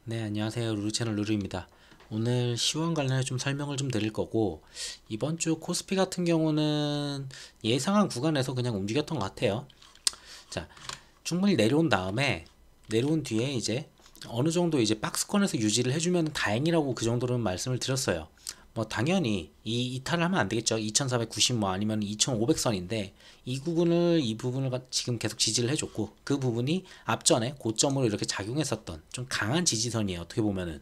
네, 안녕하세요. 루루채널 루루입니다. 오늘 시황 관련해 좀 설명을 좀 드릴 거고, 이번 주 코스피 같은 경우는 예상한 구간에서 그냥 움직였던 것 같아요. 자, 충분히 내려온 다음에, 내려온 뒤에 이제 어느 정도 이제 박스권에서 유지를 해주면 다행이라고 그 정도는 말씀을 드렸어요. 뭐 당연히 이 이탈을 하면 안 되겠죠. 2490 뭐 아니면 2500선인데 이 부분을 지금 계속 지지를 해줬고, 그 부분이 앞전에 고점으로 이렇게 작용했었던 좀 강한 지지선이에요. 어떻게 보면은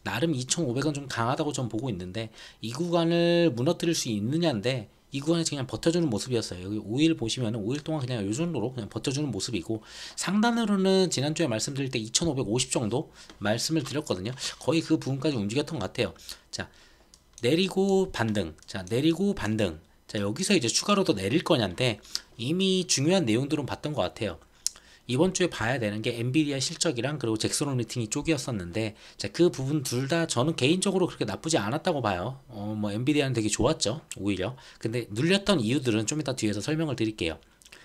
나름 2500은 좀 강하다고 좀 보고 있는데, 이 구간을 무너뜨릴 수 있느냐인데, 이 구간에서 그냥 버텨주는 모습이었어요. 여기 5일 보시면은 5일 동안 그냥 이 정도로 그냥 버텨주는 모습이고, 상단으로는 지난주에 말씀드릴 때 2550 정도 말씀을 드렸거든요. 거의 그 부분까지 움직였던 것 같아요. 자, 내리고 반등. 자, 내리고 반등. 자, 여기서 이제 추가로 더 내릴 거냐인데, 이미 중요한 내용들은 봤던 것 같아요. 이번 주에 봐야 되는 게 엔비디아 실적이랑 그리고 잭슨 미팅이 쪽이었었는데, 자, 그 부분 둘 다 저는 개인적으로 그렇게 나쁘지 않았다고 봐요. 뭐 엔비디아는 되게 좋았죠, 오히려. 근데 눌렸던 이유들은 좀 이따 뒤에서 설명을 드릴게요.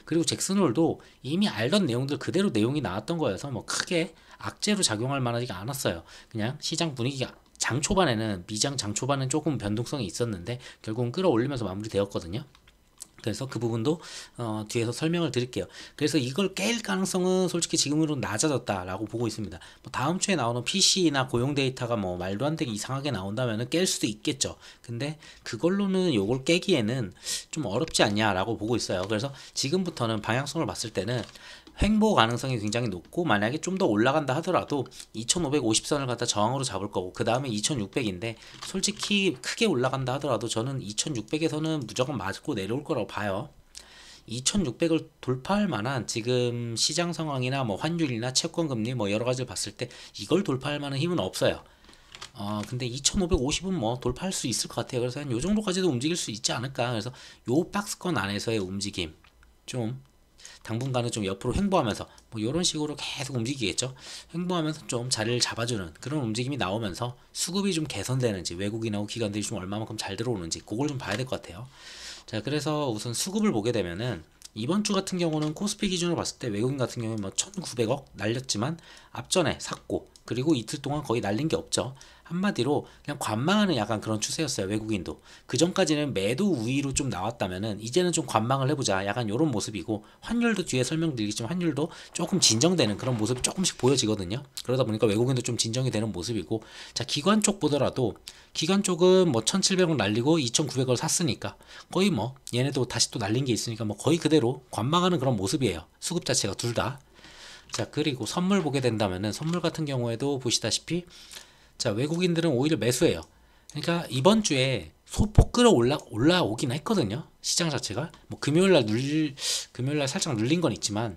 그리고 잭슨홀도 이미 알던 내용들 그대로 내용이 나왔던 거여서 뭐 크게 악재로 작용할 만하지가 않았어요. 그냥 시장 분위기가 장 초반에는 미장 장 초반은 조금 변동성이 있었는데 결국은 끌어올리면서 마무리되었거든요. 그래서 그 부분도 뒤에서 설명을 드릴게요. 그래서 이걸 깰 가능성은 솔직히 지금으로는 낮아졌다라고 보고 있습니다. 뭐 다음 주에 나오는 PC나 고용 데이터가 뭐 말도 안 되게 이상하게 나온다면 깰 수도 있겠죠. 근데 그걸로는 요걸 깨기에는 좀 어렵지 않냐라고 보고 있어요. 그래서 지금부터는 방향성을 봤을 때는 횡보 가능성이 굉장히 높고, 만약에 좀 더 올라간다 하더라도 2550선을 갖다 저항으로 잡을 거고, 그 다음에 2600인데 솔직히 크게 올라간다 하더라도 저는 2600에서는 무조건 맞고 내려올 거라고 봐요. 2600을 돌파할 만한 지금 시장 상황이나 뭐 환율이나 채권 금리 뭐 여러 가지를 봤을 때 이걸 돌파할 만한 힘은 없어요. 근데 2550은 뭐 돌파할 수 있을 것 같아요. 그래서 한 요 정도까지도 움직일 수 있지 않을까. 그래서 요 박스권 안에서의 움직임 좀 당분간은 좀 옆으로 횡보하면서 뭐 이런 식으로 계속 움직이겠죠. 횡보하면서 좀 자리를 잡아주는 그런 움직임이 나오면서 수급이 좀 개선되는지, 외국인하고 기관들이 좀 얼마만큼 잘 들어오는지 그걸 좀 봐야 될 것 같아요. 자, 그래서 우선 수급을 보게 되면은 이번 주 같은 경우는 코스피 기준으로 봤을 때 외국인 같은 경우에 뭐 1900억 날렸지만 앞전에 샀고, 그리고 이틀 동안 거의 날린 게 없죠. 한마디로 그냥 관망하는 약간 그런 추세였어요. 외국인도 그 전까지는 매도 우위로 좀 나왔다면은 이제는 좀 관망을 해보자, 약간 이런 모습이고, 환율도 뒤에 설명드리겠지만 환율도 조금 진정되는 그런 모습이 조금씩 보여지거든요. 그러다 보니까 외국인도 좀 진정이 되는 모습이고, 자, 기관 쪽 보더라도 기관 쪽은 뭐 1700원 날리고 2900원 샀으니까 거의 뭐 얘네도 다시 또 날린 게 있으니까 뭐 거의 그대로 관망하는 그런 모습이에요. 수급 자체가 둘 다. 자, 그리고 선물 보게 된다면은 선물 같은 경우에도 보시다시피, 자, 외국인들은 오히려 매수해요. 그러니까 이번 주에 소폭 올라오긴 했거든요. 시장 자체가 뭐 금요일날 살짝 눌린 건 있지만,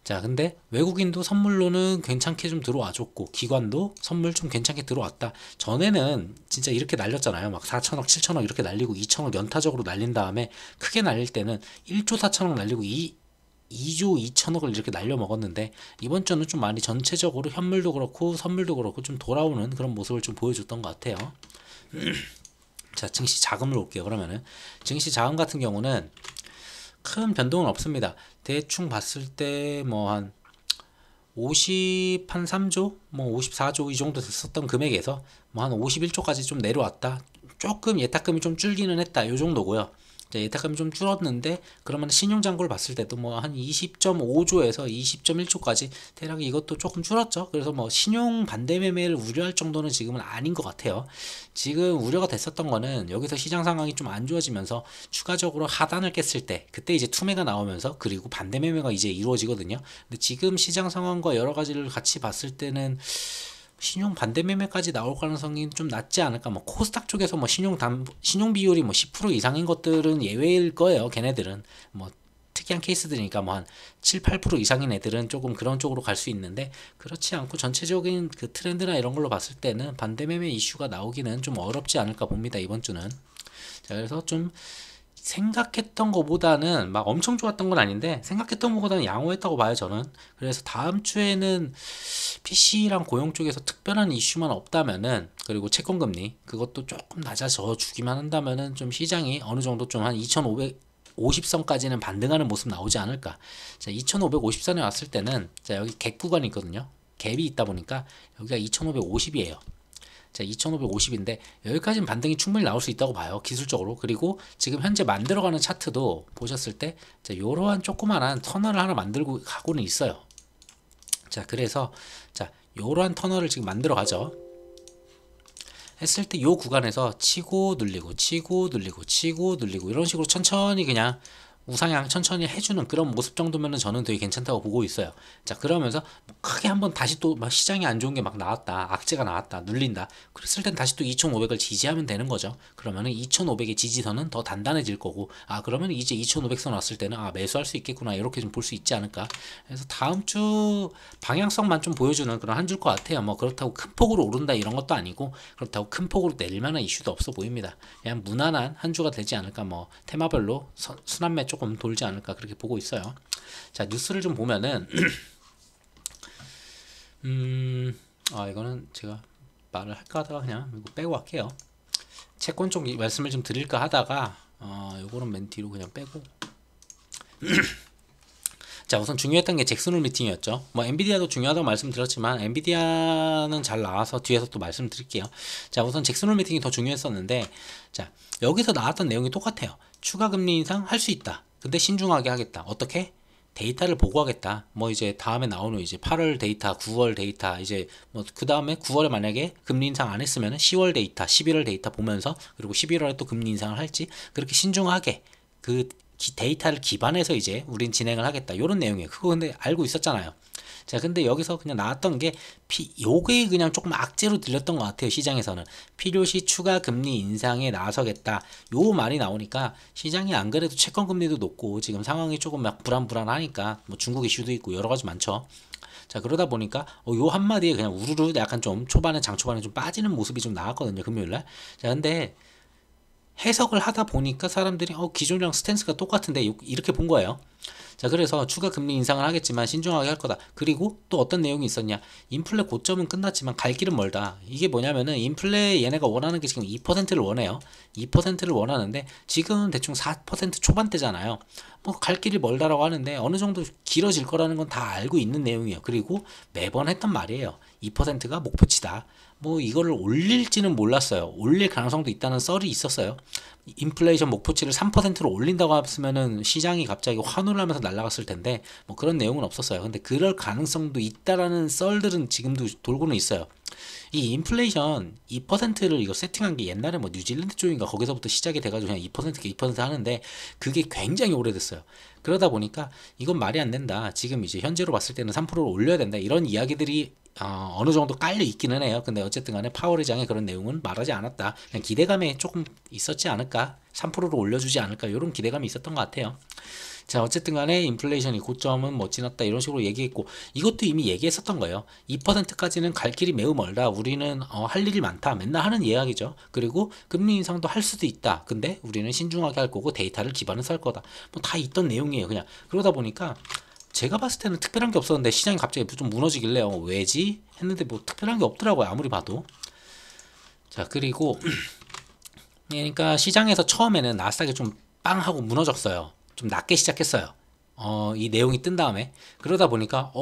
자, 근데 외국인도 선물로는 괜찮게 좀 들어와 줬고, 기관도 선물 좀 괜찮게 들어왔다. 전에는 진짜 이렇게 날렸잖아요. 막 4천억, 7천억 이렇게 날리고 2천억 연타적으로 날린 다음에 크게 날릴 때는 1조 4천억 날리고 2조 2천억을 이렇게 날려 먹었는데, 이번 주는 좀 많이 전체적으로 현물도 그렇고 선물도 그렇고 좀 돌아오는 그런 모습을 좀 보여줬던 것 같아요. 자, 증시 자금을 볼게요. 그러면은 증시 자금 같은 경우는 큰 변동은 없습니다. 대충 봤을 때 뭐 한 50, 한 3조, 뭐 54조 이 정도 됐었던 금액에서 뭐 한 51조까지 좀 내려왔다. 조금 예탁금이 좀 줄기는 했다. 요 정도고요. 예탁금이 좀 줄었는데, 그러면 신용잔고를 봤을 때도 뭐 한 20.5조에서 20.1조까지 대략 이것도 조금 줄었죠. 그래서 뭐 신용 반대 매매를 우려할 정도는 지금은 아닌 것 같아요. 지금 우려가 됐었던 거는 여기서 시장 상황이 좀 안 좋아지면서 추가적으로 하단을 깼을 때, 그때 이제 투매가 나오면서 그리고 반대 매매가 이제 이루어지거든요. 근데 지금 시장 상황과 여러 가지를 같이 봤을 때는 신용 반대 매매까지 나올 가능성이 좀 낮지 않을까. 뭐 코스닥 쪽에서 뭐 신용 비율이 뭐 10% 이상인 것들은 예외일 거예요. 걔네들은 뭐 특이한 케이스들이니까 뭐 한 7, 8% 이상인 애들은 조금 그런 쪽으로 갈 수 있는데, 그렇지 않고 전체적인 그 트렌드나 이런 걸로 봤을 때는 반대 매매 이슈가 나오기는 좀 어렵지 않을까 봅니다, 이번 주는. 자, 그래서 좀 생각했던 것보다는 막 엄청 좋았던 건 아닌데, 생각했던 것보다는 양호했다고 봐요, 저는. 그래서 다음 주에는 PC랑 고용 쪽에서 특별한 이슈만 없다면은, 그리고 채권금리 그것도 조금 낮아져 주기만 한다면은 좀 시장이 어느 정도 좀 한 2550선까지는 반등하는 모습 나오지 않을까. 자, 2550선에 왔을 때는 자, 여기 갭 구간이 있거든요. 갭이 있다 보니까 여기가 2550이에요. 자, 2550인데 여기까지는 반등이 충분히 나올 수 있다고 봐요, 기술적으로. 그리고 지금 현재 만들어가는 차트도 보셨을 때 자, 요러한 조그만한 터널을 하나 만들고 가고는 있어요. 자, 그래서 자, 요러한 터널을 지금 만들어 가죠. 했을 때 요 구간에서 치고 눌리고 치고 눌리고 치고 눌리고 이런 식으로 천천히 그냥 우상향 천천히 해주는 그런 모습 정도면은 저는 되게 괜찮다고 보고 있어요. 자, 그러면서 뭐 크게 한번 다시 또 막 시장이 안 좋은 게 막 나왔다, 악재가 나왔다, 눌린다, 그랬을 땐 다시 또 2500을 지지하면 되는 거죠. 그러면은 2500의 지지선은 더 단단해질 거고, 아, 그러면 이제 2500선 왔을 때는 아, 매수할 수 있겠구나, 이렇게 좀 볼 수 있지 않을까. 그래서 다음 주 방향성만 좀 보여주는 그런 한 주일 것 같아요. 뭐 그렇다고 큰 폭으로 오른다 이런 것도 아니고, 그렇다고 큰 폭으로 내릴 만한 이슈도 없어 보입니다. 그냥 무난한 한 주가 되지 않을까. 뭐 테마별로 순환매 조금 돌지 않을까, 그렇게 보고 있어요. 자, 뉴스를 좀 보면은 이거는 제가 말을 할까 하다가 그냥 이거 빼고 할게요. 채권 쪽 말씀을 좀 드릴까 하다가 요거는 맨 뒤로 그냥 빼고 자, 우선 중요했던 게 잭슨홀 미팅이었죠. 뭐 엔비디아도 중요하다고 말씀드렸지만 엔비디아는 잘 나와서 뒤에서 또 말씀드릴게요. 자, 우선 잭슨홀 미팅이 더 중요했었는데, 자, 여기서 나왔던 내용이 똑같아요. 추가 금리 인상 할 수 있다. 근데 신중하게 하겠다. 어떻게? 데이터를 보고하겠다. 뭐 이제 다음에 나오는 이제 8월 데이터, 9월 데이터, 이제 뭐 그 다음에 9월에 만약에 금리 인상 안 했으면 10월 데이터, 11월 데이터 보면서, 그리고 11월에 또 금리 인상을 할지 그렇게 신중하게 그 데이터를 기반해서 이제 우린 진행을 하겠다, 이런 내용이에요. 그거 근데 알고 있었잖아요. 자, 근데 여기서 그냥 나왔던 게 요게 그냥 조금 악재로 들렸던 것 같아요, 시장에서는. 필요시 추가 금리 인상에 나서겠다, 요 말이 나오니까 시장이 안 그래도 채권 금리도 높고 지금 상황이 조금 막 불안불안하니까, 뭐 중국 이슈도 있고 여러 가지 많죠. 자, 그러다 보니까 요 한마디에 그냥 우르르 약간 좀 초반에 장초반에 좀 빠지는 모습이 좀 나왔거든요, 금요일날. 자, 근데 해석을 하다 보니까 사람들이 기존이랑 스탠스가 똑같은데 이렇게 본 거예요. 자, 그래서 추가 금리 인상을 하겠지만 신중하게 할 거다. 그리고 또 어떤 내용이 있었냐, 인플레 고점은 끝났지만 갈 길은 멀다. 이게 뭐냐면은 인플레 얘네가 원하는 게 지금 2%를 원해요. 2%를 원하는데 지금 대충 4% 초반대잖아요. 뭐 갈 길이 멀다라고 하는데 어느 정도 길어질 거라는 건 다 알고 있는 내용이에요. 그리고 매번 했던 말이에요. 2%가 목표치다. 뭐 이거를 올릴지는 몰랐어요. 올릴 가능성도 있다는 썰이 있었어요. 인플레이션 목표치를 3%로 올린다고 했으면은 시장이 갑자기 환호를 하면서 날아갔을 텐데 뭐 그런 내용은 없었어요. 근데 그럴 가능성도 있다라는 썰들은 지금도 돌고는 있어요. 이 인플레이션 2%를 이거 세팅한 게 옛날에 뭐 뉴질랜드 쪽인가 거기서부터 시작이 돼가지고 그냥 2%게 2% 하는데 그게 굉장히 오래됐어요. 그러다 보니까 이건 말이 안 된다. 지금 이제 현재로 봤을 때는 3%를 올려야 된다, 이런 이야기들이 어느 정도 깔려 있기는 해요. 근데 어쨌든 간에 파월 의장의 그런 내용은 말하지 않았다. 그냥 기대감에 조금 있었지 않을까, 3%로 올려주지 않을까, 이런 기대감이 있었던 것 같아요. 자, 어쨌든 간에 인플레이션이 고점은 못 지났다, 이런 식으로 얘기했고, 이것도 이미 얘기했었던 거예요. 2%까지는 갈 길이 매우 멀다. 우리는 할 일이 많다, 맨날 하는 이야기죠. 그리고 금리 인상도 할 수도 있다. 근데 우리는 신중하게 할 거고 데이터를 기반해서 할 거다. 뭐 다 있던 내용이에요. 그냥 그러다 보니까 제가 봤을 때는 특별한 게 없었는데 시장이 갑자기 좀 무너지길래 왜지? 했는데 뭐 특별한 게 없더라고요, 아무리 봐도. 자, 그리고 그러니까 시장에서 처음에는 나스닥이 좀 빵 하고 무너졌어요. 좀 낮게 시작했어요. 이 내용이 뜬 다음에. 그러다 보니까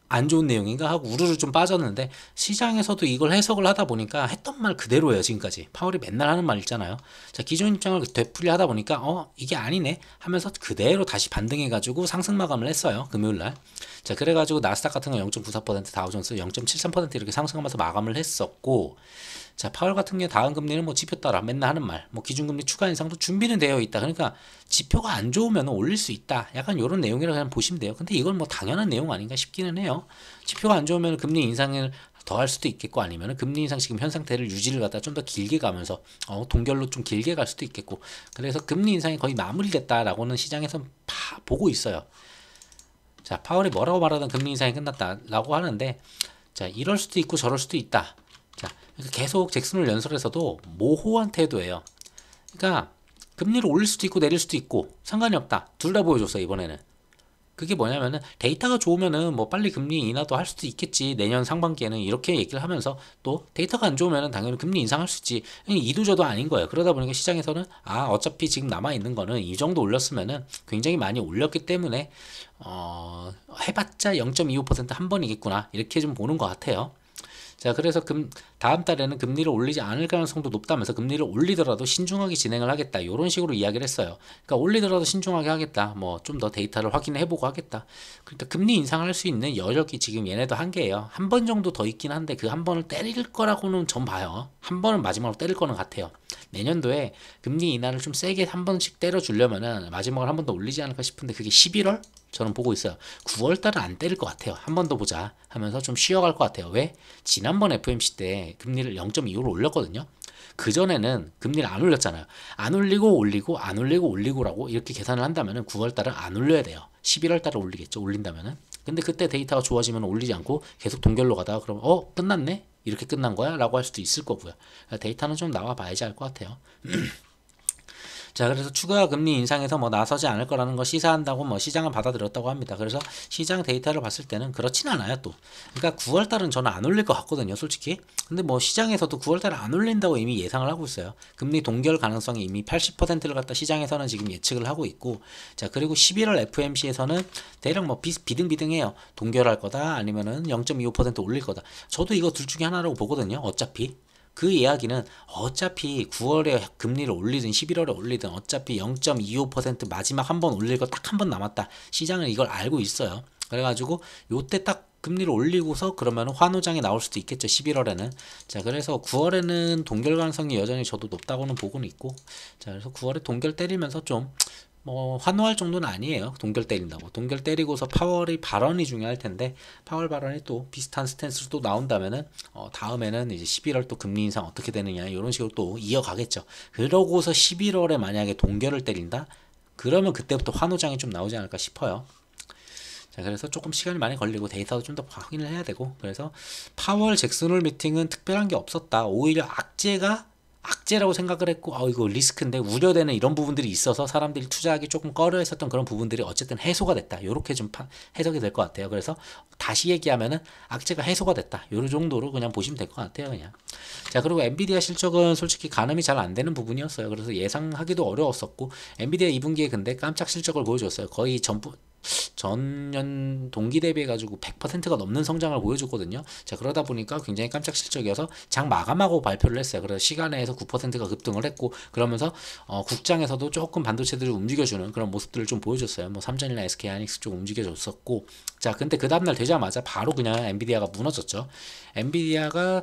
안 좋은 내용인가 하고 우르르 좀 빠졌는데, 시장에서도 이걸 해석을 하다 보니까 했던 말 그대로예요, 지금까지. 파월이 맨날 하는 말 있잖아요. 자, 기존 입장을 되풀이 하다 보니까 이게 아니네 하면서 그대로 다시 반등해가지고 상승 마감을 했어요, 금요일날. 자, 그래가지고 나스닥 같은 거 0.94%, 다우존스 0.73% 이렇게 상승하면서 마감을 했었고, 자, 파월 같은 경우 다음 금리는 뭐 지표 따라 맨날 하는 말, 뭐 기준금리 추가 인상도 준비는 되어 있다. 그러니까 지표가 안 좋으면 올릴 수 있다, 약간 이런 내용이라고 그냥 보시면 돼요. 근데 이건 뭐 당연한 내용 아닌가 싶기는 해요. 지표가 안 좋으면 금리 인상을 더 할 수도 있겠고, 아니면 금리 인상 지금 현 상태를 유지를 갖다 좀 더 길게 가면서 동결로 좀 길게 갈 수도 있겠고, 그래서 금리 인상이 거의 마무리됐다라고는 시장에서 보고 있어요. 자, 파월이 뭐라고 말하던 금리 인상이 끝났다라고 하는데, 자, 이럴 수도 있고 저럴 수도 있다. 자, 계속 잭슨홀 연설에서도 모호한 태도예요. 그러니까 금리를 올릴 수도 있고 내릴 수도 있고 상관이 없다, 둘 다 보여줬어요, 이번에는. 그게 뭐냐면은 데이터가 좋으면은 뭐 빨리 금리 인하도 할 수도 있겠지. 내년 상반기에는 이렇게 얘기를 하면서 또 데이터가 안 좋으면은 당연히 금리 인상할 수 있지. 이도저도 아닌 거예요. 그러다 보니까 시장에서는 어차피 지금 남아 있는 거는 이 정도 올렸으면은 굉장히 많이 올렸기 때문에 해봤자 0.25% 한 번이겠구나 이렇게 좀 보는 것 같아요. 자, 그래서 다음 달에는 금리를 올리지 않을 가능성도 높다면서 금리를 올리더라도 신중하게 진행을 하겠다. 이런 식으로 이야기를 했어요. 그러니까 올리더라도 신중하게 하겠다. 뭐 좀 더 데이터를 확인해보고 하겠다. 그러니까 금리 인상할 수 있는 여력이 지금 얘네도 한계예요. 한 번 정도 더 있긴 한데 그 한 번을 때릴 거라고는 전 봐요. 한 번은 마지막으로 때릴 거는 같아요. 내년도에 금리 인하를 좀 세게 한 번씩 때려주려면은 마지막으로 한 번 더 올리지 않을까 싶은데 그게 11월? 저는 보고 있어요. 9월 달은 안 때릴 것 같아요. 한 번 더 보자 하면서 좀 쉬어갈 것 같아요. 왜? 지난번 FOMC 때 금리를 0.25로 올렸거든요. 그전에는 금리를 안 올렸잖아요. 안 올리고 올리고 안 올리고 올리고라고 이렇게 계산을 한다면은 9월 달은 안 올려야 돼요. 11월 달에 올리겠죠. 올린다면은. 근데 그때 데이터가 좋아지면 올리지 않고 계속 동결로 가다가 그러면 끝났네? 이렇게 끝난 거야? 라고 할 수도 있을 거고요. 데이터는 좀 나와 봐야지 알 것 같아요. 자, 그래서 추가 금리 인상에서 뭐 나서지 않을 거라는 거 시사한다고 뭐 시장은 받아들였다고 합니다. 그래서 시장 데이터를 봤을 때는 그렇진 않아요, 또. 그러니까 9월 달은 저는 안 올릴 것 같거든요, 솔직히. 근데 뭐 시장에서도 9월 달에 안 올린다고 이미 예상을 하고 있어요. 금리 동결 가능성이 이미 80%를 갖다 시장에서는 지금 예측을 하고 있고, 자, 그리고 11월 FOMC에서는 대략 뭐 비등비등해요. 동결할 거다, 아니면은 0.25% 올릴 거다. 저도 이거 둘 중에 하나라고 보거든요, 어차피. 그 이야기는 어차피 9월에 금리를 올리든 11월에 올리든 어차피 0.25% 마지막 한 번 올릴 거 딱 한 번 남았다. 시장은 이걸 알고 있어요. 그래가지고 요때 딱 금리를 올리고서 그러면 환호장이 나올 수도 있겠죠. 11월에는. 자, 그래서 9월에는 동결 가능성이 여전히 저도 높다고는 보고는 있고, 자, 그래서 9월에 동결 때리면서 좀 환호할 정도는 아니에요. 동결 때린다고. 동결 때리고서 파월이 발언이 중요할 텐데, 파월 발언이 또 비슷한 스탠스로 또 나온다면은, 다음에는 이제 11월 또 금리 인상 어떻게 되느냐, 이런 식으로 또 이어가겠죠. 그러고서 11월에 만약에 동결을 때린다? 그러면 그때부터 환호장이 좀 나오지 않을까 싶어요. 자, 그래서 조금 시간이 많이 걸리고 데이터도 좀 더 확인을 해야 되고, 그래서 파월 잭슨홀 미팅은 특별한 게 없었다. 오히려 악재라고 생각을 했고, 이거 리스크인데 우려되는 이런 부분들이 있어서 사람들이 투자하기 조금 꺼려 했었던 그런 부분들이 어쨌든 해소가 됐다. 요렇게 좀 해석이 될 것 같아요. 그래서 다시 얘기하면은 악재가 해소가 됐다. 요 정도로 그냥 보시면 될 것 같아요, 그냥. 자, 그리고 엔비디아 실적은 솔직히 가늠이 잘 안 되는 부분이었어요. 그래서 예상하기도 어려웠었고, 엔비디아 2분기에 근데 깜짝 실적을 보여줬어요. 거의 전년 동기 대비해 가지고 100%가 넘는 성장을 보여줬거든요. 자, 그러다 보니까 굉장히 깜짝 실적이어서 장 마감하고 발표를 했어요. 그래서 시간에서 9%가 급등을 했고, 그러면서 국장에서도 조금 반도체들을 움직여주는 그런 모습들을 좀 보여줬어요. 뭐 삼성이나 SK 하이닉스 좀 움직여줬었고, 자, 근데 그 다음날 되자마자 바로 그냥 엔비디아가 무너졌죠. 엔비디아가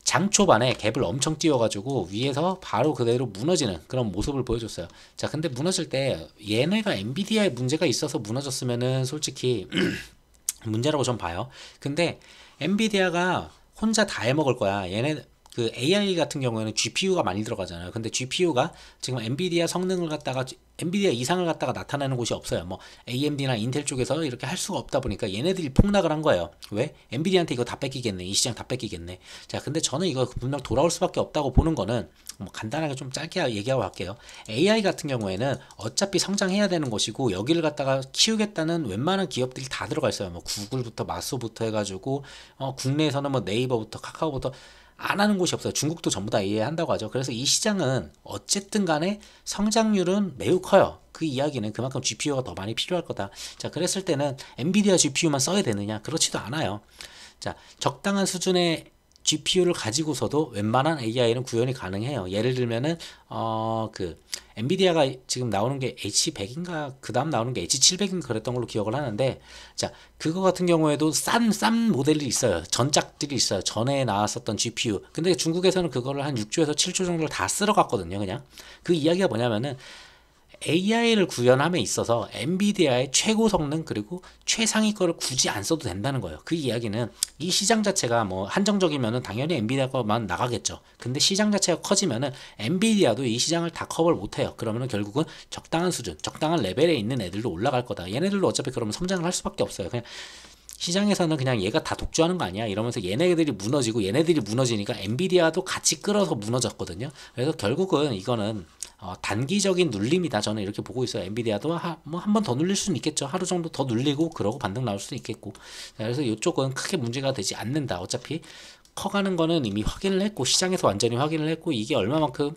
장 초반에 갭을 엄청 띄워가지고 위에서 바로 그대로 무너지는 그런 모습을 보여줬어요. 자, 근데 무너질 때 얘네가 엔비디아에 문제가 있어서 무너졌으면은 솔직히 문제라고 전 봐요. 근데 엔비디아가 혼자 다 해먹을 거야. 얘네 그 AI 같은 경우에는 GPU가 많이 들어가잖아요. 근데 GPU가 지금 엔비디아 성능을 갖다가 엔비디아 이상을 갖다가 나타내는 곳이 없어요. 뭐 AMD나 인텔 쪽에서 이렇게 할 수가 없다 보니까 얘네들이 폭락을 한 거예요. 왜? 엔비디아한테 이거 다 뺏기겠네. 이 시장 다 뺏기겠네. 자, 근데 저는 이거 분명 돌아올 수밖에 없다고 보는 거는 뭐 간단하게 좀 짧게 얘기하고 갈게요. AI 같은 경우에는 어차피 성장해야 되는 것이고 여기를 갖다가 키우겠다는 웬만한 기업들이 다 들어가 있어요. 뭐 구글부터 마소부터 해가지고 국내에서는 뭐 네이버부터 카카오부터 안 하는 곳이 없어요. 중국도 전부 다 이해한다고 하죠. 그래서 이 시장은 어쨌든 간에 성장률은 매우 커요. 그 이야기는 그만큼 GPU가 더 많이 필요할 거다. 자, 그랬을 때는 엔비디아 GPU만 써야 되느냐? 그렇지도 않아요. 자, 적당한 수준의 GPU를 가지고서도 웬만한 AI는 구현이 가능해요. 예를 들면은 엔비디아가 지금 나오는 게 H100인가 그 다음 나오는 게 H700인가 그랬던 걸로 기억을 하는데, 자, 그거 같은 경우에도 싼 모델이 있어요. 전작들이 있어요. 전에 나왔었던 GPU. 근데 중국에서는 그거를 한 6조에서 7조 정도를 다 쓸어갔거든요. 그냥 그 이야기가 뭐냐면은 AI를 구현함에 있어서 엔비디아의 최고 성능 그리고 최상위 거를 굳이 안 써도 된다는 거예요. 그 이야기는 이 시장 자체가 뭐 한정적이면은 당연히 엔비디아 거만 나가겠죠. 근데 시장 자체가 커지면은 엔비디아도 이 시장을 다 커버를 못 해요. 그러면은 결국은 적당한 수준, 적당한 레벨에 있는 애들도 올라갈 거다. 얘네들도 어차피 그러면 성장을 할 수밖에 없어요. 그냥 시장에서는 그냥 얘가 다 독주하는 거 아니야 이러면서 얘네들이 무너지고 얘네들이 무너지니까 엔비디아도 같이 끌어서 무너졌거든요. 그래서 결국은 이거는 단기적인 눌림이다. 저는 이렇게 보고 있어요. 엔비디아도 뭐 한 번 더 눌릴 수는 있겠죠. 하루 정도 더 눌리고 그러고 반등 나올 수도 있겠고. 그래서 이쪽은 크게 문제가 되지 않는다. 어차피 커가는 거는 이미 확인을 했고 시장에서 완전히 확인을 했고 이게 얼마만큼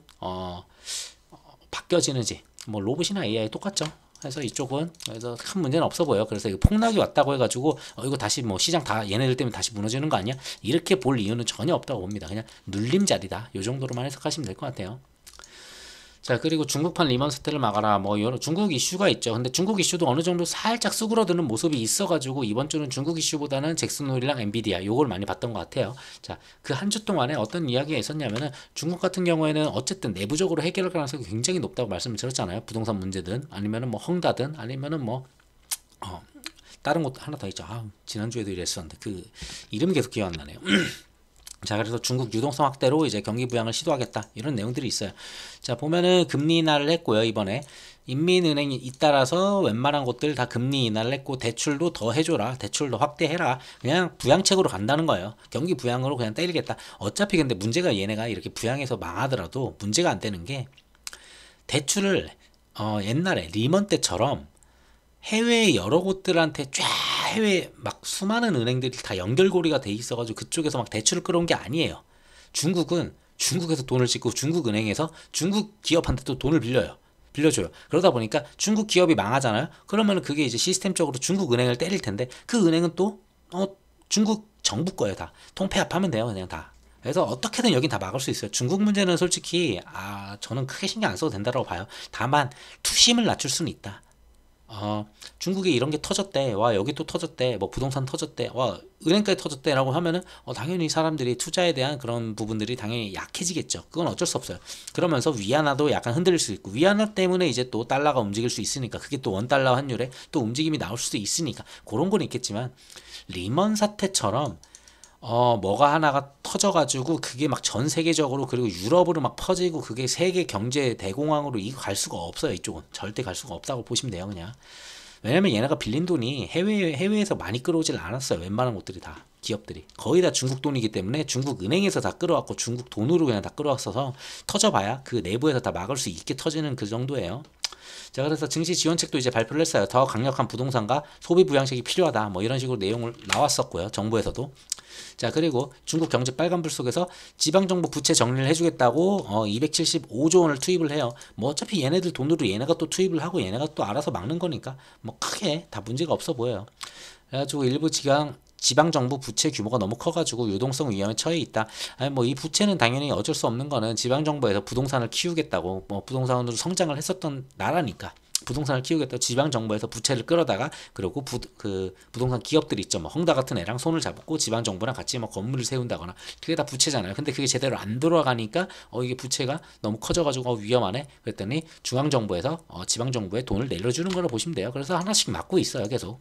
바뀌어지는지 뭐 로봇이나 AI 똑같죠. 그래서 이쪽은 그래서 큰 문제는 없어 보여. 그래서 이거 폭락이 왔다고 해가지고 이거 다시 뭐 시장 다 얘네들 때문에 다시 무너지는 거 아니야? 이렇게 볼 이유는 전혀 없다고 봅니다. 그냥 눌림자리다. 요 정도로만 해석하시면 될 것 같아요. 자, 그리고 중국판 리먼 사태를 막아라. 뭐 여러 중국 이슈가 있죠. 근데 중국 이슈도 어느 정도 살짝 수그러드는 모습이 있어가지고 이번 주는 중국 이슈보다는 잭슨홀이랑 엔비디아 요걸 많이 봤던 것 같아요. 자, 그 한 주 동안에 어떤 이야기가 있었냐면은 중국 같은 경우에는 어쨌든 내부적으로 해결할 가능성이 굉장히 높다고 말씀을 드렸잖아요. 부동산 문제든 아니면은 뭐 헝다든 아니면은 뭐 다른 것도 하나 더 있죠. 지난주에도 이랬었는데 그 이름이 계속 기억 안 나네요. 자, 그래서 중국 유동성 확대로 이제 경기 부양을 시도하겠다 이런 내용들이 있어요. 자, 보면은 금리 인하를 했고요. 이번에 인민은행이 잇따라서 웬만한 곳들 다 금리 인하를 했고 대출도 더 해줘라, 대출도 확대해라. 그냥 부양책으로 간다는 거예요. 경기 부양으로 그냥 때리겠다. 어차피 근데 문제가 얘네가 이렇게 부양해서 망하더라도 문제가 안 되는 게 대출을 옛날에 리먼 때처럼 해외 여러 곳들한테 쫙 해외 막 수많은 은행들이 다 연결고리가 돼 있어가지고 그쪽에서 막 대출을 끌어온 게 아니에요. 중국은 중국에서 돈을 찍고 중국 은행에서 중국 기업한테 또 돈을 빌려줘요. 그러다 보니까 중국 기업이 망하잖아요. 그러면 그게 이제 시스템적으로 중국 은행을 때릴 텐데 그 은행은 또 중국 정부 거예요. 다 통폐합하면 돼요. 그냥 다. 그래서 어떻게든 여긴 다 막을 수 있어요. 중국 문제는 솔직히 저는 크게 신경 안 써도 된다고 봐요. 다만 투심을 낮출 수는 있다. 중국에 이런 게 터졌대. 와, 여기 또 터졌대. 뭐 부동산 터졌대. 와, 은행까지 터졌대. 라고 하면은 당연히 사람들이 투자에 대한 그런 부분들이 당연히 약해지겠죠. 그건 어쩔 수 없어요. 그러면서 위안화도 약간 흔들릴 수 있고 위안화 때문에 이제 또 달러가 움직일 수 있으니까 그게 또 원달러 환율에 또 움직임이 나올 수도 있으니까 그런 건 있겠지만 리먼 사태처럼 뭐가 하나가 터져가지고 그게 막 전 세계적으로 그리고 유럽으로 막 퍼지고 그게 세계 경제 대공황으로 이거 갈 수가 없어요. 이쪽은 절대 갈 수가 없다고 보시면 돼요. 그냥 왜냐면 얘네가 빌린 돈이 해외에서 많이 끌어오질 않았어요. 웬만한 곳들이 다 기업들이 거의 다 중국 돈이기 때문에 중국 은행에서 다 끌어왔고 중국 돈으로 그냥 다 끌어왔어서 터져봐야 그 내부에서 다 막을 수 있게 터지는 그 정도예요. 자, 그래서 증시 지원책도 이제 발표를 했어요. 더 강력한 부동산과 소비 부양책이 필요하다. 뭐 이런 식으로 내용을 나왔었고요. 정부에서도. 자, 그리고 중국 경제 빨간불 속에서 지방정부 부채 정리를 해주겠다고 275조 원을 투입을 해요. 뭐 어차피 얘네들 돈으로 얘네가 또 투입을 하고 얘네가 또 알아서 막는 거니까 뭐 크게 다 문제가 없어 보여요. 그래가지고 일부 지방정부 부채 규모가 너무 커가지고 유동성 위험에 처해 있다. 아니 뭐 이 부채는 당연히 어쩔 수 없는 거는 지방정부에서 부동산을 키우겠다고 뭐 부동산으로 성장을 했었던 나라니까 부동산을 키우겠다고 지방정부에서 부채를 끌어다가 그리고 부동산 기업들 있죠. 뭐 헝다 같은 애랑 손을 잡고 지방정부랑 같이 뭐 건물을 세운다거나 그게 다 부채잖아요. 근데 그게 제대로 안 돌아가니까 이게 부채가 너무 커져가지고 위험하네. 그랬더니 중앙정부에서 지방정부에 돈을 내려주는 거로 보시면 돼요. 그래서 하나씩 막고 있어요. 계속.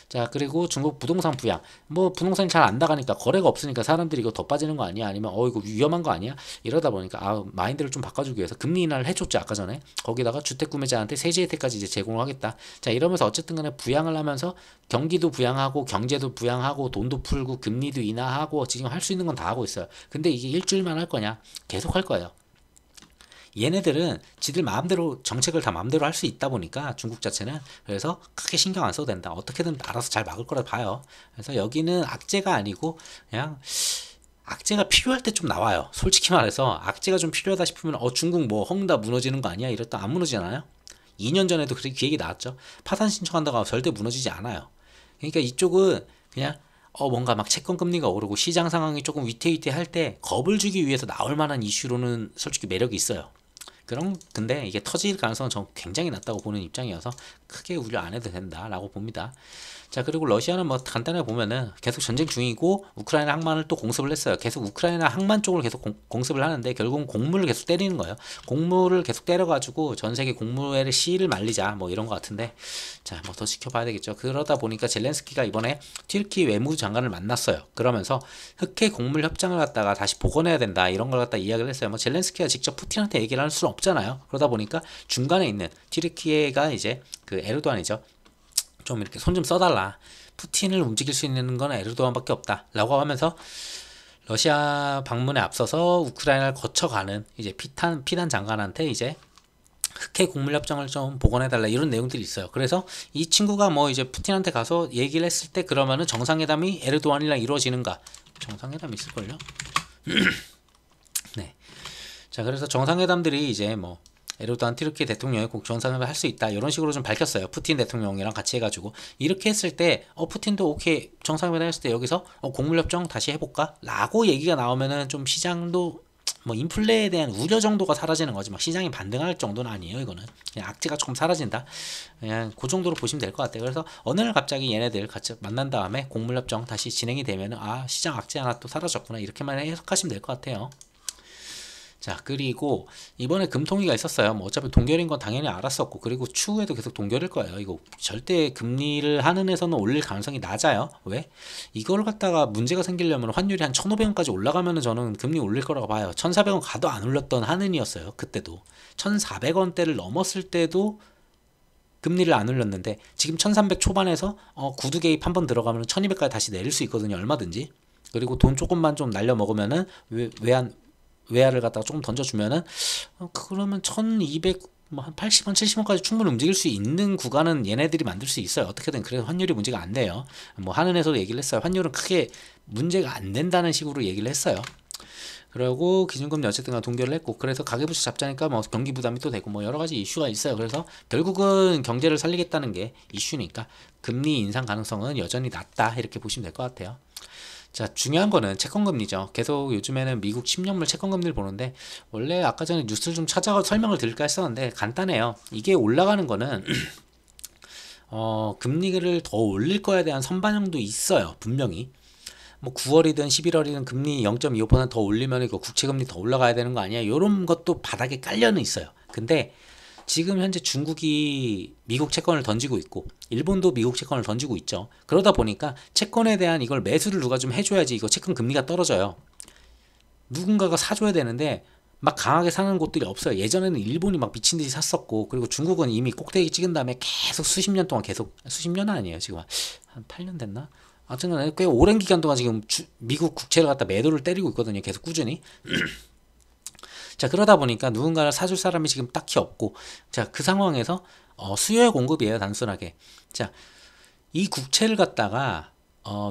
자, 그리고 중국 부동산 부양. 뭐 부동산이 잘 안 나가니까 거래가 없으니까 사람들이 이거 더 빠지는 거 아니야? 아니면 이거 위험한 거 아니야? 이러다 보니까 마인드를 좀 바꿔주기 위해서 금리 인하를 해줬죠. 아까 전에. 거기다가 주택 구매자한테 세제 혜택까지 이제 제공을 하겠다. 자, 이러면서 어쨌든 간에 부양을 하면서 경기도 부양하고 경제도 부양하고 돈도 풀고 금리도 인하하고 지금 할 수 있는 건 다 하고 있어요. 근데 이게 일주일만 할 거냐? 계속 할 거예요. 얘네들은 지들 마음대로 정책을 다 마음대로 할 수 있다 보니까 중국 자체는 그래서 크게 신경 안 써도 된다. 어떻게든 알아서 잘 막을 거라 봐요. 그래서 여기는 악재가 아니고 그냥 악재가 필요할 때 좀 나와요. 솔직히 말해서 악재가 좀 필요하다 싶으면 중국 뭐 헝다 무너지는 거 아니야? 이랬다 안 무너지잖아요. 2년 전에도 그렇게 기획이 나왔죠. 파산 신청한다고 절대 무너지지 않아요. 그러니까 이쪽은 그냥 뭔가 막 채권 금리가 오르고 시장 상황이 조금 위태위태할 때 겁을 주기 위해서 나올 만한 이슈로는 솔직히 매력이 있어요. 근데 이게 터질 가능성은 전 굉장히 낮다고 보는 입장이어서 크게 우려 안 해도 된다라고 봅니다. 자, 그리고 러시아는 뭐 간단하게 보면은 계속 전쟁 중이고 우크라이나 항만을 또 공습을 했어요. 계속 우크라이나 항만 쪽을 계속 공습을 하는데 결국은 곡물을 계속 때리는 거예요. 곡물을 계속 때려가지고 전 세계 곡물의 시위를 말리자 뭐 이런 것 같은데 자, 뭐 더 지켜봐야 되겠죠. 그러다 보니까 젤렌스키가 이번에 튀르키 외무부 장관을 만났어요. 그러면서 흑해 곡물 협정을 갖다가 다시 복원해야 된다 이런 걸 갖다 이야기를 했어요. 뭐 젤렌스키가 직접 푸틴한테 얘기를 할 수는 없잖아요. 그러다 보니까 중간에 있는 튀르키예가 이제 그 에르도안이죠. 좀 이렇게 손 좀 써달라. 푸틴을 움직일 수 있는 건 에르도안밖에 없다 라고 하면서 러시아 방문에 앞서서 우크라이나를 거쳐가는 이제 피단 장관한테 이제 흑해 국물협정을 좀 복원해달라 이런 내용들이 있어요. 그래서 이 친구가 뭐 이제 푸틴한테 가서 얘기를 했을 때 그러면은 정상회담이 에르도안이랑 이루어지는가? 정상회담 있을걸요? 네. 자, 그래서 정상회담들이 이제 뭐 에르도안 튀르키 대통령이 꼭 정상회담을 할 수 있다 이런 식으로 좀 밝혔어요. 푸틴 대통령이랑 같이 해가지고 이렇게 했을 때 푸틴도 오케이 정상회담 했을 때 여기서 곡물협정 다시 해볼까? 라고 얘기가 나오면은 좀 시장도 뭐 인플레에 대한 우려 정도가 사라지는 거지 막 시장이 반등할 정도는 아니에요. 이거는 그냥 악재가 조금 사라진다. 그냥 그 정도로 보시면 될 것 같아요. 그래서 어느 날 갑자기 얘네들 같이 만난 다음에 곡물협정 다시 진행이 되면은 아 시장 악재 하나 또 사라졌구나 이렇게만 해석하시면 될 것 같아요. 자, 그리고 이번에 금통위가 있었어요. 뭐 어차피 동결인 건 당연히 알았었고 그리고 추후에도 계속 동결일 거예요. 이거 절대 금리를 한은에서는 올릴 가능성이 낮아요. 왜? 이걸 갖다가 문제가 생기려면 환율이 한 1,500원까지 올라가면은 저는 금리 올릴 거라고 봐요. 1,400원 가도 안 올렸던 한은이었어요. 그때도 1,400원대를 넘었을 때도 금리를 안 올렸는데 지금 1,300 초반에서 구두 개입 한번 들어가면 1,200까지 다시 내릴 수 있거든요. 얼마든지. 그리고 돈 조금만 좀 날려 먹으면은 외화를 갖다가 조금 던져주면은 그러면 1200 뭐 한 80원 70원까지 충분히 움직일 수 있는 구간은 얘네들이 만들 수 있어요. 어떻게든. 그래서 환율이 문제가 안 돼요. 뭐 한은에서도 얘기를 했어요. 환율은 크게 문제가 안 된다는 식으로 얘기를 했어요. 그리고 기준금리 어쨌든 동결을 했고 그래서 가계부채 잡자니까 뭐 경기 부담이 또 되고 뭐 여러 가지 이슈가 있어요. 그래서 결국은 경제를 살리겠다는 게 이슈니까 금리 인상 가능성은 여전히 낮다 이렇게 보시면 될 것 같아요. 자, 중요한 거는 채권금리죠. 계속 요즘에는 미국 10년물 채권금리를 보는데 원래 아까 전에 뉴스를 좀 찾아가 설명을 드릴까 했었는데 간단해요. 이게 올라가는 거는 금리를 더 올릴 거에 대한 선반영도 있어요. 분명히. 뭐 9월이든 11월이든 금리 0.25%더 올리면 이거 국채금리 더 올라가야 되는 거 아니야? 이런 것도 바닥에 깔려는 있어요. 근데 지금 현재 중국이 미국 채권을 던지고 있고 일본도 미국 채권을 던지고 있죠. 그러다 보니까 채권에 대한 이걸 매수를 누가 좀 해줘야지 이거 채권 금리가 떨어져요. 누군가가 사줘야 되는데 막 강하게 사는 곳들이 없어요. 예전에는 일본이 막 미친 듯이 샀었고 그리고 중국은 이미 꼭대기 찍은 다음에 계속 수십 년 동안 계속 수십 년은 아니에요. 지금 한 8년 됐나? 아무튼 꽤 오랜 기간 동안 지금 미국 국채를 갖다 매도를 때리고 있거든요. 계속 꾸준히. 자, 그러다 보니까 누군가를 사줄 사람이 지금 딱히 없고 자, 그 상황에서 수요의 공급이에요. 단순하게. 자, 이 국채를 갖다가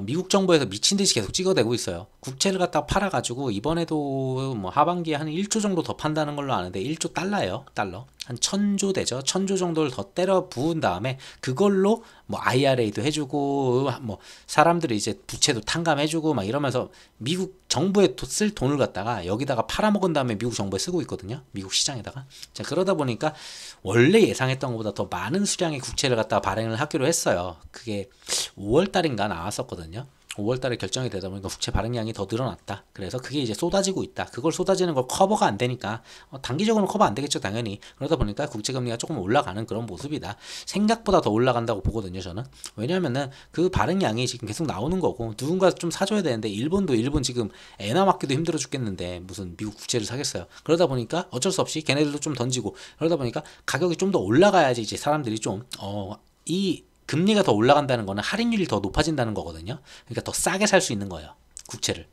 미국 정부에서 미친 듯이 계속 찍어대고 있어요. 국채를 갖다가 팔아가지고 이번에도 뭐 하반기에 한 1조 정도 더 판다는 걸로 아는데 1조 달러예요. 달러. 한 1,000조 되죠. 1,000조 정도를 더 때려 부은 다음에 그걸로 뭐 IRA도 해주고 뭐 사람들이 이제 부채도 탕감해주고 막 이러면서 미국 정부에 쓸 돈을 갖다가 여기다가 팔아먹은 다음에 미국 정부에 쓰고 있거든요. 미국 시장에다가. 자, 그러다 보니까 원래 예상했던 것보다 더 많은 수량의 국채를 갖다가 발행을 하기로 했어요. 그게 5월 달인가 나왔었거든요. 5월 달에 결정이 되다 보니까 국채 발행량이 더 늘어났다. 그래서 그게 이제 쏟아지고 있다. 그걸 쏟아지는 걸 커버가 안 되니까 단기적으로는 커버 안 되겠죠, 당연히. 그러다 보니까 국채 금리가 조금 올라가는 그런 모습이다. 생각보다 더 올라간다고 보거든요, 저는. 왜냐면은 그 발행량이 지금 계속 나오는 거고 누군가 좀 사줘야 되는데 일본 지금 엔화 맞기도 힘들어 죽겠는데 무슨 미국 국채를 사겠어요. 그러다 보니까 어쩔 수 없이 걔네들도 좀 던지고 그러다 보니까 가격이 좀 더 올라가야지 이제 사람들이 좀 이 금리가 더 올라간다는 거는 할인율이 더 높아진다는 거거든요. 그러니까 더 싸게 살 수 있는 거예요. 국채를.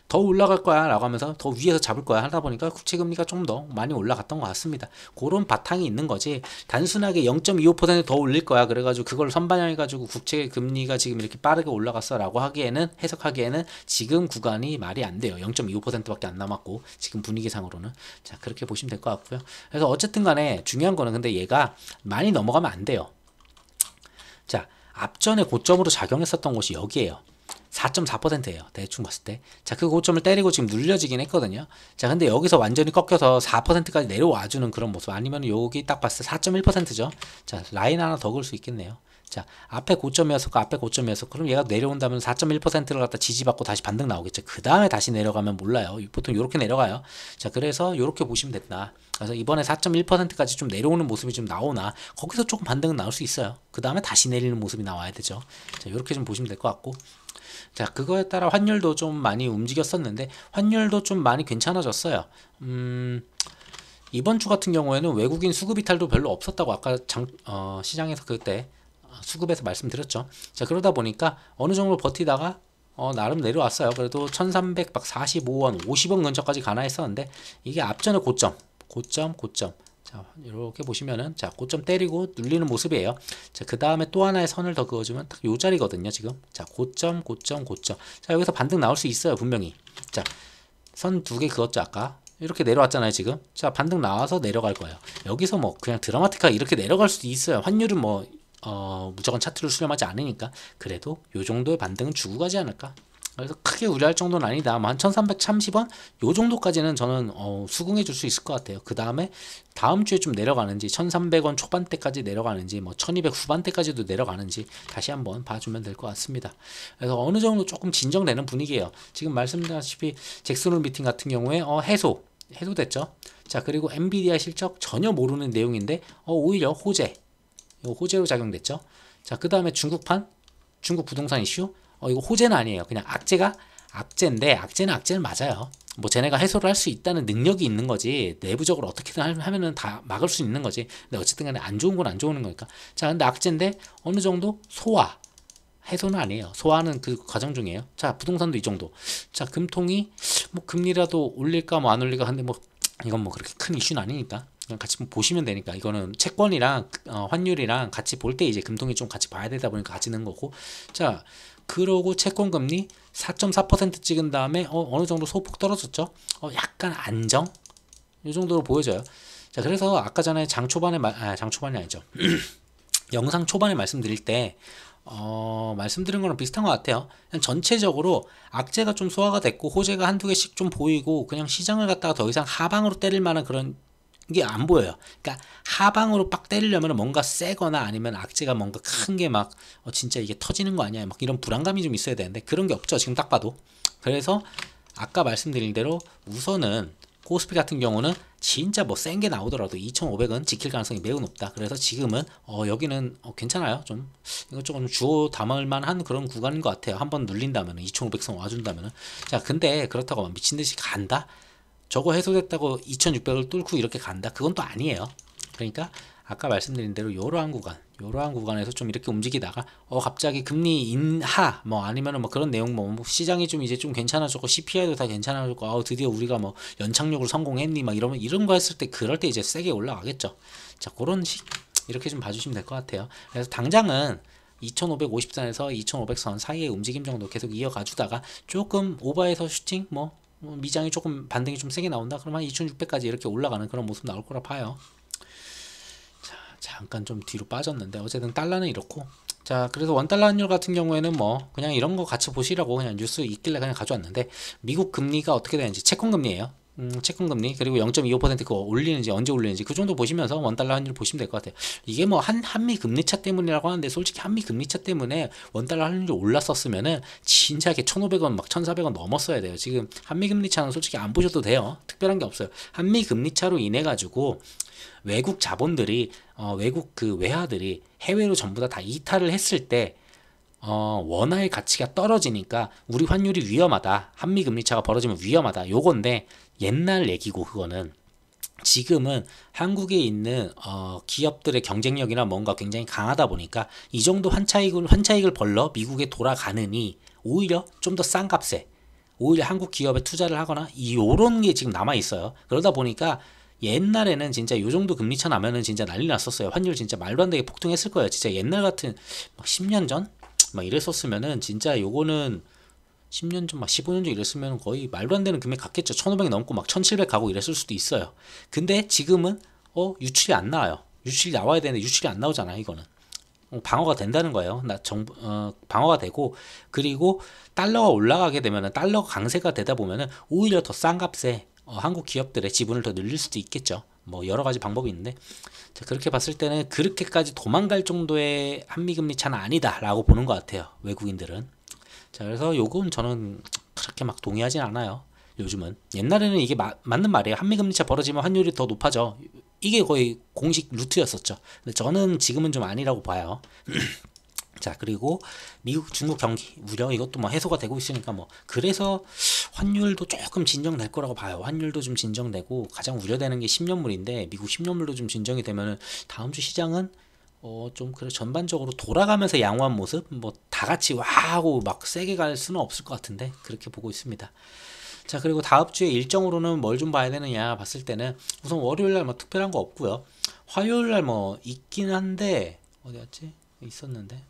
더 올라갈 거야 라고 하면서 더 위에서 잡을 거야 하다 보니까 국채 금리가 좀 더 많이 올라갔던 것 같습니다. 그런 바탕이 있는 거지 단순하게 0.25%더 올릴 거야 그래가지고 그걸 선반영해가지고 국채 금리가 지금 이렇게 빠르게 올라갔어 라고 해석하기에는 지금 구간이 말이 안 돼요. 0.25%밖에 안 남았고 지금 분위기상으로는. 자, 그렇게 보시면 될 것 같고요. 그래서 어쨌든 간에 중요한 거는 근데 얘가 많이 넘어가면 안 돼요. 자, 앞전에 고점으로 작용했었던 곳이 여기에요. 4.4%예요. 대충 봤을 때. 자, 그 고점을 때리고 지금 눌려지긴 했거든요. 자, 근데 여기서 완전히 꺾여서 4%까지 내려와주는 그런 모습. 아니면 여기 딱 봤을 때 4.1%죠. 자, 라인 하나 더 그을 수 있겠네요. 자, 앞에 고점이었고 그럼 얘가 내려온다면 4.1%를 갖다 지지받고 다시 반등 나오겠죠. 그 다음에 다시 내려가면 몰라요. 보통 이렇게 내려가요. 자, 그래서 이렇게 보시면 됐다. 그래서 이번에 4.1%까지 좀 내려오는 모습이 좀 나오나 거기서 조금 반등은 나올 수 있어요. 그 다음에 다시 내리는 모습이 나와야 되죠. 자, 이렇게 좀 보시면 될 것 같고. 자, 그거에 따라 환율도 좀 많이 움직였었는데 환율도 좀 많이 괜찮아졌어요. 이번 주 같은 경우에는 외국인 수급 이탈도 별로 없었다고 아까 시장에서 그때 수급에서 말씀드렸죠. 자, 그러다 보니까 어느 정도 버티다가 나름 내려왔어요. 그래도 1345원, 50원 근처까지 가나 했었는데 이게 앞전의 고점. 자, 이렇게 보시면은 자, 고점 때리고 눌리는 모습이에요. 자, 그 다음에 또 하나의 선을 더 그어주면 딱 요 자리거든요, 지금. 자, 고점. 자, 여기서 반등 나올 수 있어요, 분명히. 자, 선 두 개 그었죠, 아까. 이렇게 내려왔잖아요, 지금. 자, 반등 나와서 내려갈 거예요. 여기서 뭐 그냥 드라마틱하게 이렇게 내려갈 수도 있어요. 환율은 뭐 무조건 차트를 수렴하지 않으니까. 그래도 요 정도의 반등은 주고 가지 않을까. 그래서 크게 우려할 정도는 아니다. 한 1330원 요 정도까지는 저는 수긍해 줄 수 있을 것 같아요. 그 다음에 다음 주에 좀 내려가는지 1300원 초반대까지 내려가는지 뭐 1200 후반대까지도 내려가는지 다시 한번 봐주면 될 것 같습니다. 그래서 어느 정도 조금 진정되는 분위기예요. 지금 말씀드렸다시피 잭슨홀 미팅 같은 경우에 해소됐죠. 자, 그리고 엔비디아 실적 전혀 모르는 내용인데 오히려 호재로 작용됐죠. 자, 그 다음에 중국 부동산 이슈. 이거 호재는 아니에요. 그냥 악재인데 악재는 맞아요. 뭐 쟤네가 해소를 할 수 있다는 능력이 있는 거지. 내부적으로 어떻게든 하면은 다 막을 수 있는 거지. 근데 어쨌든 간에 안 좋은 건 안 좋은 거니까. 자, 근데 악재인데 어느 정도 해소는 아니에요. 소화는 그 과정 중이에요. 자, 부동산도 이 정도. 자, 금통이 뭐 금리라도 올릴까 뭐 안 올릴까 하는데 뭐 이건 뭐 그렇게 큰 이슈는 아니니까 그냥 같이 보시면 되니까. 이거는 채권이랑 환율이랑 같이 볼 때 이제 금통이 좀 같이 봐야 되다 보니까 같이 넣은 거고. 자, 그러고 채권금리 4.4% 찍은 다음에 어느 정도 소폭 떨어졌죠. 약간 안정 이 정도로 보여져요. 자, 그래서 아까 전에 장 초반이 아니죠. 영상 초반에 말씀드릴 때 말씀드린 거랑 비슷한 것 같아요. 그냥 전체적으로 악재가 좀 소화가 됐고 호재가 한두 개씩 좀 보이고 그냥 시장을 갖다가 더 이상 하방으로 때릴 만한 그런 게 안 보여요. 그러니까 하방으로 빡 때리려면 뭔가 세거나 아니면 악재가 뭔가 큰 게 막 진짜 이게 터지는 거 아니야 막 이런 불안감이 좀 있어야 되는데 그런 게 없죠, 지금 딱 봐도. 그래서 아까 말씀드린 대로 우선은 코스피 같은 경우는 진짜 뭐 센 게 나오더라도 2,500은 지킬 가능성이 매우 높다. 그래서 지금은 여기는 괜찮아요. 좀 이거 조금 주워 담을 만한 그런 구간인 것 같아요. 한번 눌린다면 2,500선 와준다면은. 자, 근데 그렇다고 미친 듯이 간다? 저거 해소됐다고 2600을 뚫고 이렇게 간다? 그건 또 아니에요. 그러니까 아까 말씀드린 대로 이러한 구간에서 좀 이렇게 움직이다가 갑자기 금리 인하 뭐 아니면은 뭐 그런 내용 뭐 시장이 좀 이제 좀 괜찮아졌고 CPI도 다 괜찮아졌고 드디어 우리가 뭐 연착륙을 성공했니 막 이런 거 했을 때 그럴 때 이제 세게 올라가겠죠. 자, 그런 이렇게 좀 봐주시면 될 것 같아요. 그래서 당장은 2550선에서 2500선 사이의 움직임 정도 계속 이어가 주다가 조금 오버해서 슈팅 미장이 조금 반등이 좀 세게 나온다 그러면 2600까지 이렇게 올라가는 그런 모습 나올 거라 봐요. 자, 잠깐 좀 뒤로 빠졌는데 어쨌든 달러는 이렇고. 자, 그래서 원달러 환율 같은 경우에는 뭐 그냥 이런 거 같이 보시라고 그냥 뉴스 있길래 그냥 가져왔는데 미국 금리가 어떻게 되는지 채권 금리예요. 채권 금리 그리고 0.25% 그거 올리는지 언제 올리는지 그 정도 보시면서 원달러 환율 보시면 될 것 같아요. 이게 뭐 한미 금리차 때문이라고 하는데 솔직히 한미 금리차 때문에 원달러 환율이 올랐었으면은 진짜게 1,500원 막 1,400원 넘었어야 돼요. 지금 한미 금리차는 솔직히 안 보셔도 돼요. 특별한 게 없어요. 한미 금리차로 인해 가지고 외국 자본들이 외국 그 외화들이 해외로 전부 다 이탈을 했을 때 원화의 가치가 떨어지니까 우리 환율이 위험하다. 한미 금리차가 벌어지면 위험하다. 요건데 옛날 얘기고 그거는 지금은 한국에 있는 기업들의 경쟁력이나 뭔가 굉장히 강하다 보니까 이 정도 환차익을 벌러 미국에 돌아가느니 오히려 좀 더 싼 값에 오히려 한국 기업에 투자를 하거나 요런 게 지금 남아 있어요. 그러다 보니까 옛날에는 진짜 요 정도 금리차 나면은 진짜 난리 났었어요. 환율 진짜 말도 안 되게 폭등했을 거예요. 진짜 옛날 같은 막 10년 전 막 이랬었으면은 진짜 요거는 10년 전 막 15년 전 이랬으면 거의 말도 안 되는 금액 갔겠죠. 1,500 넘고 막 1,700 가고 이랬을 수도 있어요. 근데 지금은 유출이 안 나와요. 유출이 나와야 되는데 유출이 안 나오잖아. 이거는 방어가 된다는 거예요. 방어가 되고 그리고 달러가 올라가게 되면은 달러가 강세가 되다 보면은 오히려 더 싼 값에 한국 기업들의 지분을 더 늘릴 수도 있겠죠. 뭐 여러 가지 방법이 있는데 자, 그렇게 봤을 때는 그렇게까지 도망갈 정도의 한미금리 차는 아니다라고 보는 것 같아요. 외국인들은. 자, 그래서 요건 저는 그렇게 막 동의하진 않아요. 요즘은. 옛날에는 이게 맞는 말이에요. 한미금리 차 벌어지면 환율이 더 높아져. 이게 거의 공식 루트였었죠. 근데 저는 지금은 좀 아니라고 봐요. 자, 그리고 미국 중국 경기 우려 이것도 뭐 해소가 되고 있으니까 뭐 그래서 환율도 조금 진정될 거라고 봐요. 환율도 좀 진정되고 가장 우려되는 게 10년물인데 미국 10년물도 좀 진정이 되면은 다음 주 시장은 좀 그래 전반적으로 돌아가면서 양호한 모습, 뭐 다 같이 와 하고 막 세게 갈 수는 없을 것 같은데 그렇게 보고 있습니다. 자, 그리고 다음 주에 일정으로는 뭘 좀 봐야 되느냐 봤을 때는 우선 월요일 날 뭐 특별한 거 없고요. 화요일 날 뭐 있긴 한데 어디 갔지? 있었는데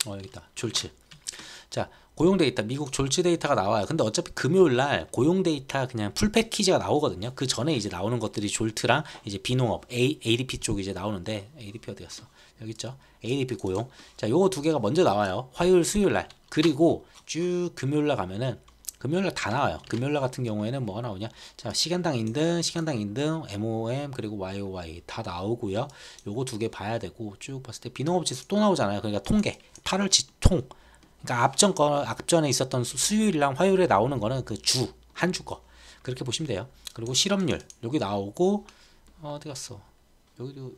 여기 있다. 졸츠. 자, 고용 데이터, 미국 졸츠 데이터가 나와요. 근데 어차피 금요일 날 고용 데이터 그냥 풀 패키지가 나오거든요. 그 전에 이제 나오는 것들이 졸트랑 이제 비농업, ADP 쪽이 이제 나오는데, ADP 어디 갔어? 여기 있죠. ADP 고용. 자, 요거 두 개가 먼저 나와요. 화요일, 수요일 날. 그리고 쭉 금요일 날 가면은 금요일 날 다 나와요. 금요일 날 같은 경우에는 뭐가 나오냐? 자, 시간당 인등, MOM, 그리고 YOY 다 나오고요. 요거 두 개 봐야 되고 쭉 봤을 때 비농업 지수 또 나오잖아요. 그러니까 통계, 8월 지통. 그러니까 앞전에 있었던 수요일랑 화요일에 나오는 거는 그 한 주 거. 그렇게 보시면 돼요. 그리고 실업률 여기 나오고 어디 갔어? 여기도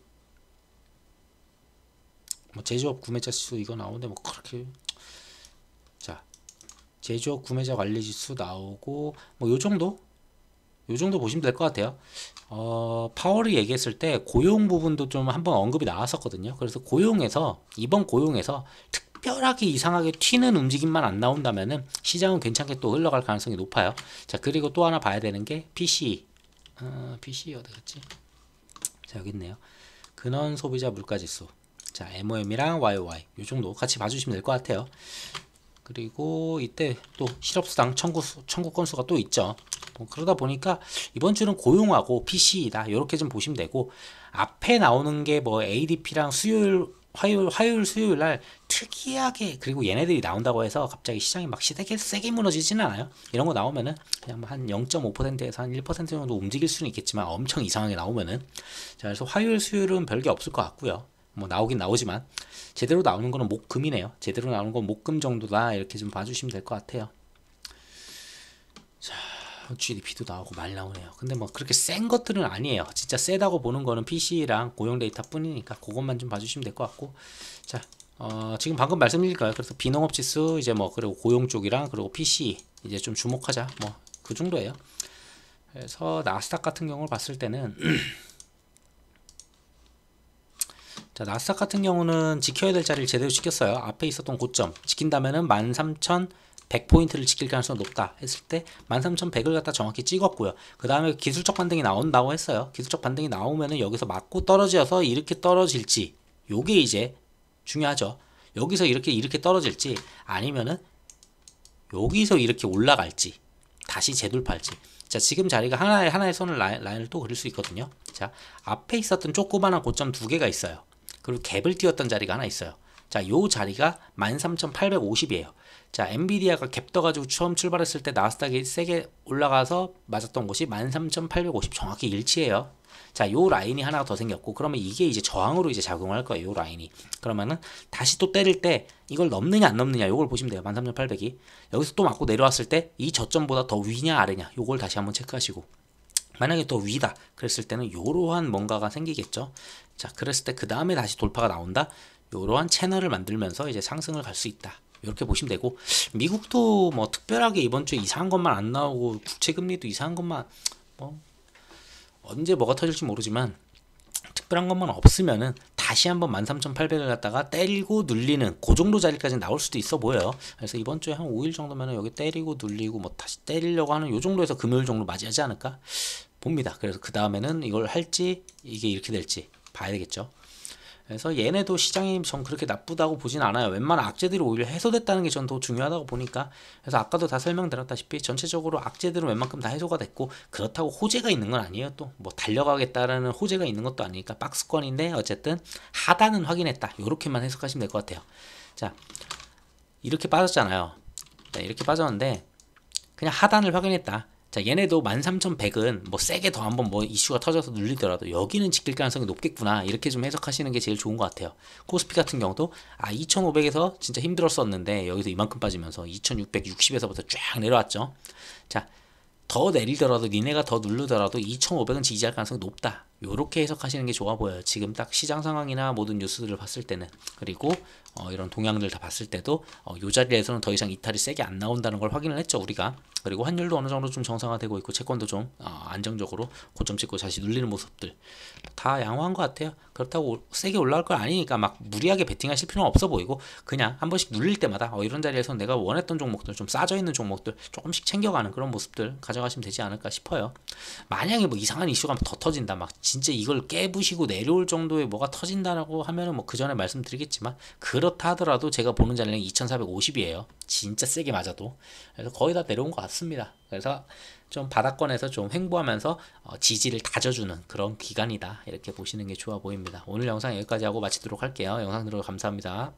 뭐 제조업 구매자 수 이거 나오는데 뭐 그렇게 자 제조업 구매자 관리 지수 나오고 뭐 요 정도 보시면 될 것 같아요. 파월이 얘기했을 때 고용 부분도 좀 한번 언급이 나왔었거든요. 그래서 이번 고용에서 특별하게 이상하게 튀는 움직임만 안 나온다면은 시장은 괜찮게 또 흘러갈 가능성이 높아요. 자, 그리고 또 하나 봐야 되는 게 PCE. PCE 어디 갔지? 자, 여기 있네요. 근원 소비자 물가지수. 자, MOM이랑 YOY 요 정도 같이 봐주시면 될 것 같아요. 그리고 이때 또 실업수당 청구 건수가 또 있죠. 뭐 그러다 보니까 이번 주는 고용하고 PC이다 이렇게 좀 보시면 되고, 앞에 나오는 게 뭐 ADP랑 화요일 수요일 날 특이하게, 그리고 얘네들이 나온다고 해서 갑자기 시장이 막 세게 무너지지는 않아요. 이런 거 나오면은 그냥 한 0.5%에서 한 1% 정도 움직일 수는 있겠지만 엄청 이상하게 나오면은. 자, 그래서 화요일 수요일은 별게 없을 것 같고요. 뭐 나오긴 나오지만 제대로 나오는 거는 목금이네요. 제대로 나오는 건 목금 정도다 이렇게 좀 봐주시면 될 것 같아요. 자, GDP도 나오고 많이 나오네요. 근데 뭐 그렇게 센 것들은 아니에요. 진짜 세다고 보는 거는 PC랑 고용 데이터 뿐이니까 그것만 좀 봐주시면 될 것 같고. 자, 지금 방금 말씀드릴 거예요. 그래서 비농업 지수 이제 뭐 그리고 고용 쪽이랑 그리고 PC 이제 좀 주목하자 뭐 그 정도예요. 그래서 나스닥 같은 경우를 봤을 때는 자, 나스닥 같은 경우는 지켜야 될 자리를 제대로 지켰어요. 앞에 있었던 고점 지킨다면은 13,100포인트를 지킬 가능성이 높다 했을 때 13,100을 갖다 정확히 찍었고요. 그 다음에 기술적 반등이 나온다고 했어요. 기술적 반등이 나오면은 여기서 맞고 떨어져서 이렇게 떨어질지, 요게 이제 중요하죠. 여기서 이렇게 떨어질지 아니면은 여기서 이렇게 올라갈지 다시 재돌파할지. 자, 지금 자리가 하나의 선을 라인을 또 그릴 수 있거든요. 자, 앞에 있었던 조그마한 고점 두 개가 있어요. 그리고 갭을 띄웠던 자리가 하나 있어요. 자, 요 자리가 13,850이에요. 자, 엔비디아가 갭 떠가지고 처음 출발했을 때 나스닥이 세게 올라가서 맞았던 곳이 13,850 정확히 일치해요. 자, 요 라인이 하나가 더 생겼고, 그러면 이게 이제 저항으로 이제 작용할 거예요. 요 라인이. 그러면은 다시 또 때릴 때 이걸 넘느냐 안 넘느냐 요걸 보시면 돼요. 13,800이. 여기서 또 맞고 내려왔을 때 이 저점보다 더 위냐 아래냐 요걸 다시 한번 체크하시고, 만약에 또 위다 그랬을 때는 요러한 뭔가가 생기겠죠. 자, 그랬을 때 그 다음에 다시 돌파가 나온다. 요러한 채널을 만들면서 이제 상승을 갈 수 있다. 이렇게 보시면 되고, 미국도 뭐 특별하게 이번 주에 이상한 것만 안 나오고 국채금리도 이상한 것만 뭐 언제 뭐가 터질지 모르지만 특별한 것만 없으면은 다시 한번 13,800을 갖다가 때리고 눌리는 그 정도 자리까지 나올 수도 있어 보여요. 그래서 이번 주에 한 5일 정도면은 여기 때리고 눌리고 뭐 다시 때리려고 하는 요 정도에서 금요일 정도 맞이하지 않을까 봅니다. 그래서 그 다음에는 이걸 할지 이게 이렇게 될지 봐야 되겠죠. 그래서 얘네도 시장이 전 그렇게 나쁘다고 보진 않아요. 웬만한 악재들이 오히려 해소됐다는 게 전 더 중요하다고 보니까. 그래서 아까도 다 설명드렸다시피 전체적으로 악재들은 웬만큼 다 해소가 됐고, 그렇다고 호재가 있는 건 아니에요. 또 뭐 달려가겠다라는 호재가 있는 것도 아니니까 박스권인데 어쨌든 하단은 확인했다. 요렇게만 해석하시면 될 것 같아요. 자, 이렇게 빠졌잖아요. 자, 이렇게 빠졌는데 그냥 하단을 확인했다. 자, 얘네도 13,100은 뭐 세게 더 한번 뭐 이슈가 터져서 눌리더라도 여기는 지킬 가능성이 높겠구나, 이렇게 좀 해석하시는 게 제일 좋은 것 같아요. 코스피 같은 경우도 2,500에서 진짜 힘들었었는데 여기서 이만큼 빠지면서 2,660에서부터 쫙 내려왔죠. 자, 더 내리더라도 니네가 더 누르더라도 2,500은 지지할 가능성이 높다. 요렇게 해석하시는 게 좋아 보여요. 지금 딱 시장 상황이나 모든 뉴스들을 봤을 때는. 그리고 이런 동향들 다 봤을 때도 요 자리에서는 더 이상 이탈이 세게 안 나온다는 걸 확인을 했죠, 우리가. 그리고 환율도 어느 정도 좀 정상화되고 있고 채권도 좀 안정적으로 고점 찍고 다시 눌리는 모습들 다 양호한 것 같아요. 그렇다고 세게 올라올 거 아니니까 막 무리하게 베팅하실 필요는 없어 보이고 그냥 한 번씩 눌릴 때마다 이런 자리에서 내가 원했던 종목들 좀 싸져 있는 종목들 조금씩 챙겨가는 그런 모습들 가져가시면 되지 않을까 싶어요. 만약에 뭐 이상한 이슈가 더 터진다 막 진짜 이걸 깨부시고 내려올 정도의 뭐가 터진다라고 하면은 뭐 그 전에 말씀드리겠지만 그렇다 하더라도 제가 보는 자리는 2450이에요. 진짜 세게 맞아도. 그래서 거의 다 내려온 것 같습니다. 그래서 좀 바닥권에서 좀 횡보하면서 지지를 다져주는 그런 기간이다. 이렇게 보시는 게 좋아 보입니다. 오늘 영상 여기까지 하고 마치도록 할게요. 영상 들어서 감사합니다.